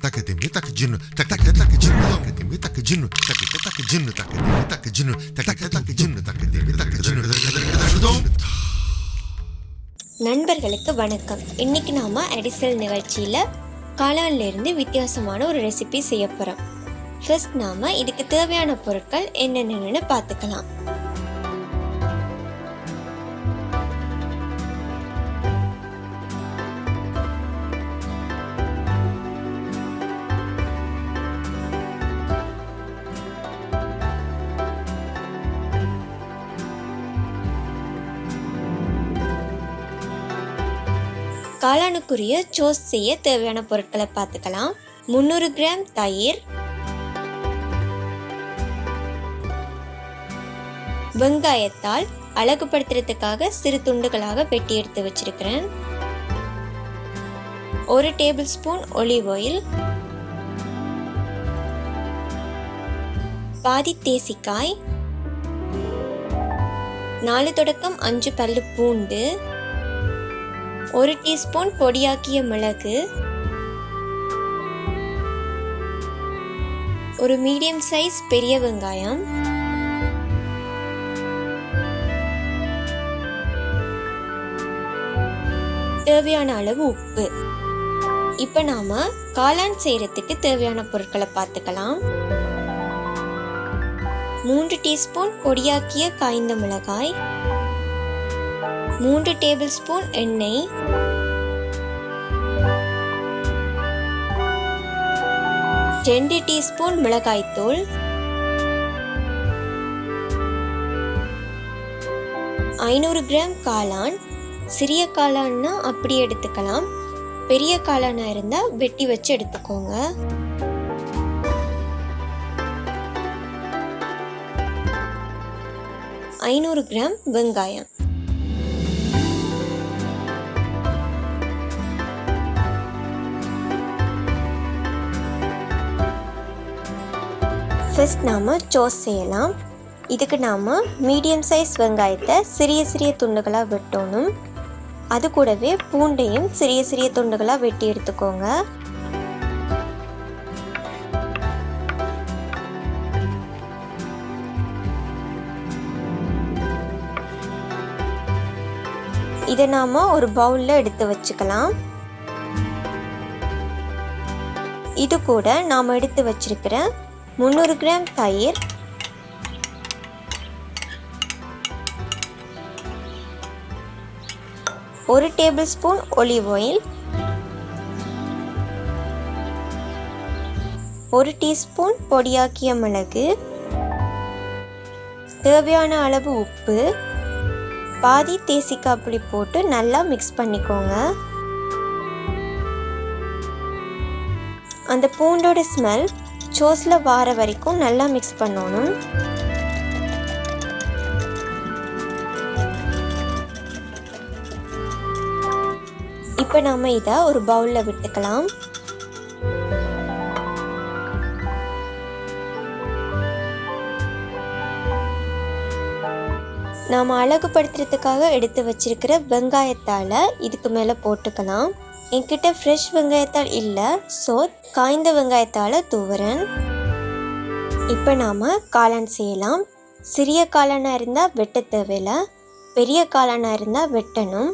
takadimi takajinu takadimi takajinu takadimi takajinu takadimi takajinu takadimi takajinu takadimi takajinu. நண்பர்களுக்கு வணக்கம். இன்னைக்கு நாம adisil நிகழ்ச்சியில காளான்ல இருந்து வித்தியாசமான ஒரு ரெசிபி செய்ய போறோம். ஃபர்ஸ்ட் நாம இதுக்கு தேவையான பொருட்கள் என்னென்னன்னு பார்த்துக்கலாம். காளானுக்குரிய சோஸ் செய்ய தேவையான பொருட்களை பார்த்துக்கலாம். 300 கிராம் தயிர், வெங்காயத்தால் அழகுபடுத்துறதுக்காக சிறு துண்டுகளாக வெட்டி எடுத்து வச்சிருக்கிறேன். 1 டேபிள் ஸ்பூன் ஒலிவ் ஆயில், பாதி தேசிக்காய், 4 தொடக்கம் 5 பல்லு பூண்டு, 1 டீஸ்பூன் பொடியாக்கிய மிளகு, ஒரு மீடியம் சைஸ் பெரிய வெங்காயம், தேவையான அளவு உப்பு. இப்ப நாம காளான் செய்யறதுக்கு தேவையான பொருட்களை பார்த்துக்கலாம். 3 டீஸ்பூன் பொடியாக்கிய காய்ந்த மிளகாய், 3 டேபிள் ஸ்பூன் எண்ணெய், 2 டீஸ்பூன் மிளகாய்த்தூள், 500 கிராம் காளான். சிறிய காளான்னா அப்படி எடுத்துக்கலாம், பெரிய காளானா இருந்தா வெட்டி வச்சு எடுத்துக்கோங்க. 500 கிராம் வெங்காயம். ஃபர்ஸ்ட் நாம சோஸ் செய்யலாம். இதுக்கு நாம மீடியம் சைஸ் வெங்காயத்தை சிறிய சிறிய துண்டுகளாக வெட்டணும். அது கூடவே பூண்டையும் சிறிய சிறிய துண்டுகளாக வெட்டி எடுத்துக்கோங்க. இதை நாம ஒரு பவுல்ல எடுத்து வச்சுக்கலாம். இது கூட நாம எடுத்து வச்சிருக்கிற 300 கிராம் தயிர், 1 tablespoon olive oil, 1 teaspoon பொடியாக்கிய மிளகு, தேவையான அளவு உப்பு, பாதி தேசிக்காய் புளி போட்டு நல்லா மிக்ஸ் பண்ணிக்கோங்க. அந்த பூண்டோட ஸ்மெல் சோஸ்ல வார வரைக்கும் நல்லா மிக்ஸ் பண்ணணும். இப்போ நாம இதை ஒரு பவுல்ல விட்டுக்கலாம். நாம அழகுபடுத்துறதுக்காக எடுத்து வச்சிருக்கிற வெங்காயத்தால இதுக்கு மேல போட்டுக்கலாம். என்கிட்ட ஃப்ரெஷ் வெங்காயத்தால் இல்லை, ஸோ காய்ந்த வெங்காயத்தால் தூவுறேன். இப்போ நாம் காளான் செய்யலாம். சிறிய காளானாக இருந்தால் வெட்ட தேவையில்லை, பெரிய காளானாக இருந்தால் வெட்டணும்.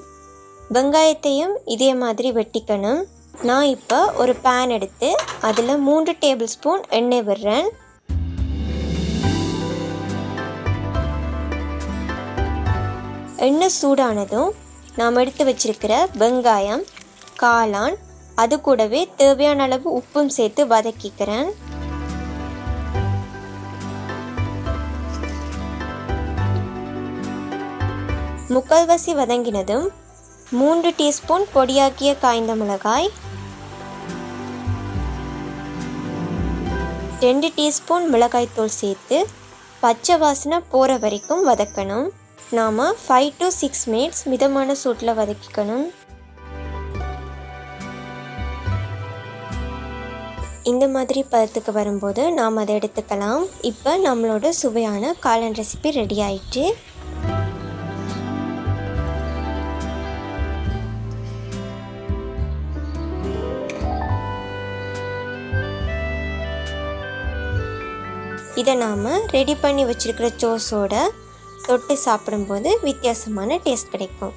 வெங்காயத்தையும் இதே மாதிரி வெட்டிக்கணும். நான் இப்போ ஒரு பேன் எடுத்து அதில் 3 டேபிள் ஸ்பூன் எண்ணெய் விடுறேன். எண்ணெய் சூடானதும் நாம் எடுத்து வச்சிருக்கிற வெங்காயம், காளான், அது கூடவே தேவையான அளவு உப்பும் சேர்த்து வதக்கிக்கிறேன். முக்கால்வாசி வதங்கினதும் 3 டீஸ்பூன் பொடியாக்கிய காய்ந்த மிளகாய், 2 டீஸ்பூன் மிளகாய்த்தூள் சேர்த்து பச்சை வாசனை போகிற வரைக்கும் வதக்கணும். நாம் 5 to 6 மினிட்ஸ் மிதமான சூட்டில் வதக்கிக்கணும். இந்த மாதிரி பதத்துக்கு வரும்போது நாம் அதை எடுத்துக்கலாம். இப்போ நம்மளோட சுவையான காளான் ரெசிபி ரெடி ஆயிடுச்சு. இதை நாம் ரெடி பண்ணி வச்சுருக்கிற சோஸோட தொட்டு சாப்பிடும்போது வித்தியாசமான டேஸ்ட் கிடைக்கும்.